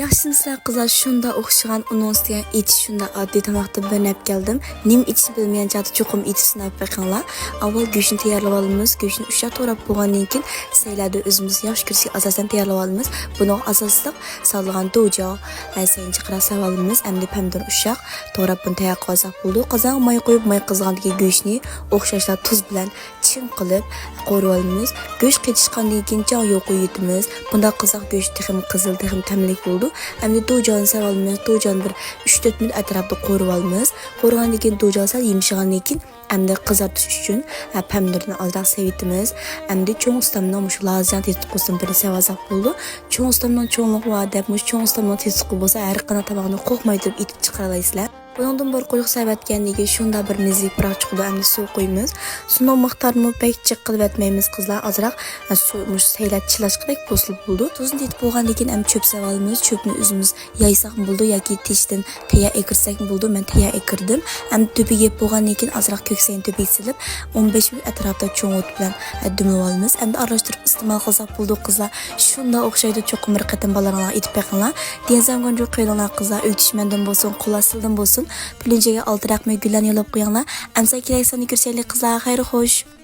Yaxşınızlar kızlar şunda o'xshagan anons degan etish shunda oddiy tomoqda bir nap keldim. Nim itishni bilmagan chog'da cho'qim etishni sinab baqinglar. Avval go'shtni tayyorlab olamiz. Go'shtni ushlab to'rab bo'lgandan keyin saylarda o'zimiz yaxshi ko'rishga asosan tayyorlab olamiz. Buning asosida salgan do'jo, sayinchi qirasa olamiz. Endi pomidor ushaq to'rab buni tayyor qilsak bo'ldi. Qozonga moy qo'yib, moy qizgandagi go'shtni o'xshashlar tuz bilan chin qilib qo'rib olamiz. Go'sht qetishgandan keyin choy yo'qib yutamiz. Bunda qizaq go'sht texim qizil texim tamlik bo'ldi. Endi do'joni savalmiz. Do'joni bir 3-4 minut atrofda qo'rib olamiz. Qo'rgandan keyin do'joni sal yumshagandan keyin endi qizartish uchun pomidorni ozroq sevitimiz. Endi cho'ng ustamning shu lazat etib qo'ysin bir savazaq bo'ldi. Cho'ng ustamning cho'ngligi va deb cho'ng ustamning tezqi bo'lsa har qana tabaqni qo'rqmay turib etib chiqara olasizlar. Bundan bir qo'yiq savatganligi shunda bir nezlik biroq chiqdi. Endi suv qo'yamiz. Suvning miqdorini pek jiq qilib etmaymiz qizlar. Ozroq suv saylat chilashqidek po'sil bo'ldi. Tuzni yetib bo'lgandan keyin ham cho'p savalamiz. Cho'pni o'zimiz yaysak bo'ldi yoki teshdan tayya ekirsak bo'ldi. Men tayya ekirdim. Endi to'piga bo'lgandan keyin ozroq ko'ksayin to'piga silib 15 minut atrofda cho'ng o't bilan dumlab olamiz. Endi aralashtirib iste'mol qilsak bo'ldi qizlar. Shunda o'xshaydi cho'qim bir qatim balaringlar etib baqinglar. Denzamgan jo'q qo'yinglar qizlar. O'tishmandan bo'lsin, qo'lasildan bo'lsin. Pilinjaga 6 raqamli gullarni yolab qo'yinglar. Amsa kerak soni ko'rishaylik qizlar, xayr xo'sh.